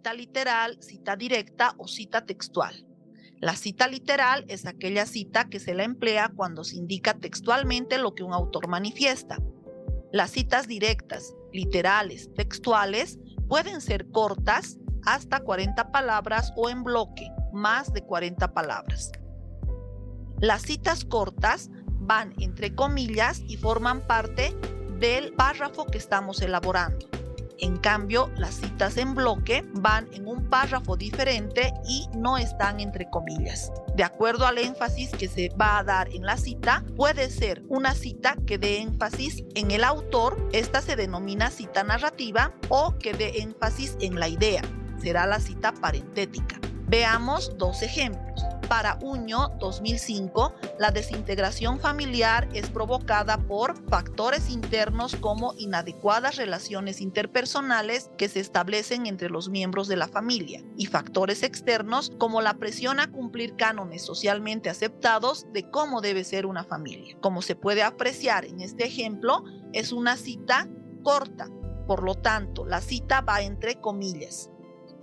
cita literal, cita directa o cita textual. La cita literal es aquella cita que se la emplea cuando se indica textualmente lo que un autor manifiesta. Las citas directas, literales, textuales, pueden ser cortas, hasta 40 palabras, o en bloque, más de 40 palabras. Las citas cortas van entre comillas y forman parte del párrafo que estamos elaborando. En cambio, las citas en bloque van en un párrafo diferente y no están entre comillas. De acuerdo al énfasis que se va a dar en la cita, puede ser una cita que dé énfasis en el autor, esta se denomina cita narrativa, o que dé énfasis en la idea, será la cita parentética. Veamos dos ejemplos. Para Uño 2005, la desintegración familiar es provocada por factores internos como inadecuadas relaciones interpersonales que se establecen entre los miembros de la familia y factores externos como la presión a cumplir cánones socialmente aceptados de cómo debe ser una familia. Como se puede apreciar en este ejemplo, es una cita corta, por lo tanto, la cita va entre comillas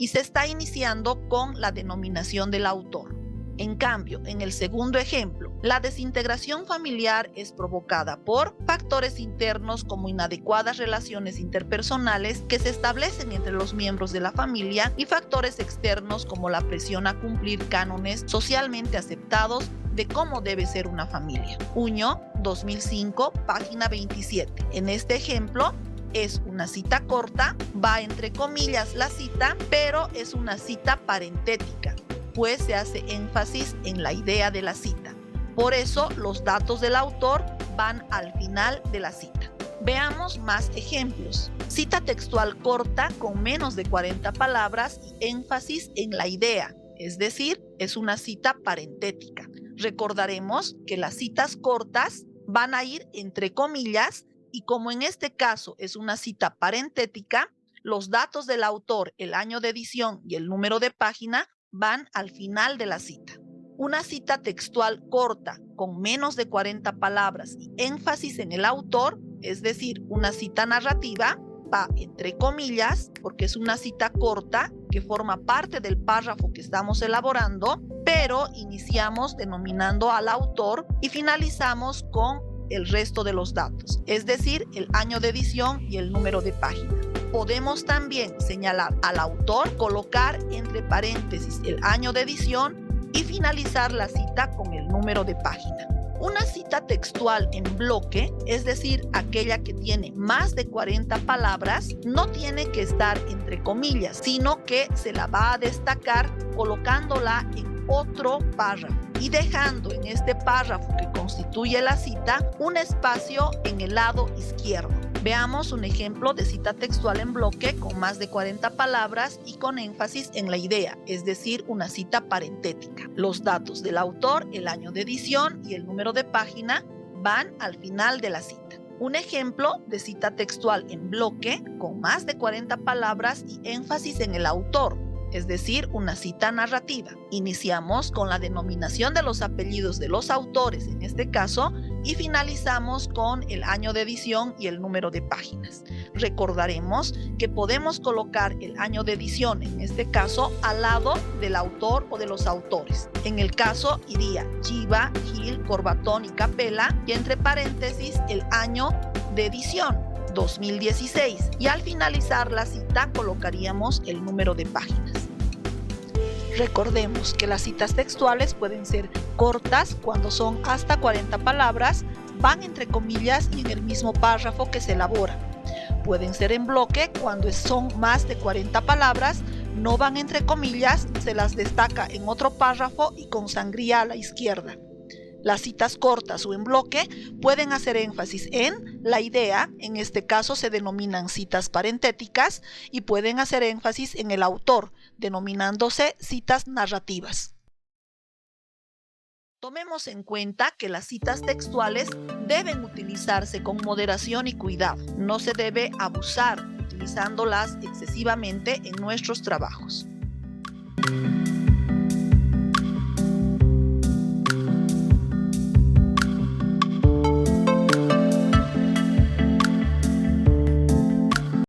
y se está iniciando con la denominación del autor. En cambio, en el segundo ejemplo, la desintegración familiar es provocada por factores internos como inadecuadas relaciones interpersonales que se establecen entre los miembros de la familia y factores externos como la presión a cumplir cánones socialmente aceptados de cómo debe ser una familia. Uño 2005, página 27. En este ejemplo, es una cita corta, va entre comillas la cita, pero es una cita parentética, pues se hace énfasis en la idea de la cita. Por eso los datos del autor van al final de la cita. Veamos más ejemplos. Cita textual corta con menos de 40 palabras y énfasis en la idea, es decir, es una cita parentética. Recordaremos que las citas cortas van a ir entre comillas y como en este caso es una cita parentética, los datos del autor, el año de edición y el número de página van al final de la cita. Una cita textual corta con menos de 40 palabras y énfasis en el autor, es decir, una cita narrativa, va entre comillas porque es una cita corta que forma parte del párrafo que estamos elaborando, pero iniciamos denominando al autor y finalizamos con el resto de los datos, es decir, el año de edición y el número de página. Podemos también señalar al autor, colocar entre paréntesis el año de edición y finalizar la cita con el número de página. Una cita textual en bloque, es decir, aquella que tiene más de 40 palabras, no tiene que estar entre comillas, sino que se la va a destacar colocándola en otro párrafo y dejando en este párrafo que constituye la cita un espacio en el lado izquierdo. Veamos un ejemplo de cita textual en bloque con más de 40 palabras y con énfasis en la idea, es decir, una cita parentética. Los datos del autor, el año de edición y el número de página van al final de la cita. Un ejemplo de cita textual en bloque con más de 40 palabras y énfasis en el autor, es decir, una cita narrativa. Iniciamos con la denominación de los apellidos de los autores, en este caso, y finalizamos con el año de edición y el número de páginas. Recordaremos que podemos colocar el año de edición, en este caso, al lado del autor o de los autores. En el caso iría Chiva, Gil, Corbatón y Capella, y entre paréntesis el año de edición, 2016, y al finalizar la cita colocaríamos el número de páginas. Recordemos que las citas textuales pueden ser cortas cuando son hasta 40 palabras, van entre comillas y en el mismo párrafo que se elabora. Pueden ser en bloque cuando son más de 40 palabras, no van entre comillas, se las destaca en otro párrafo y con sangría a la izquierda. Las citas cortas o en bloque pueden hacer énfasis en la idea, en este caso se denominan citas parentéticas, y pueden hacer énfasis en el autor, denominándose citas narrativas. Tomemos en cuenta que las citas textuales deben utilizarse con moderación y cuidado. No se debe abusar utilizándolas excesivamente en nuestros trabajos.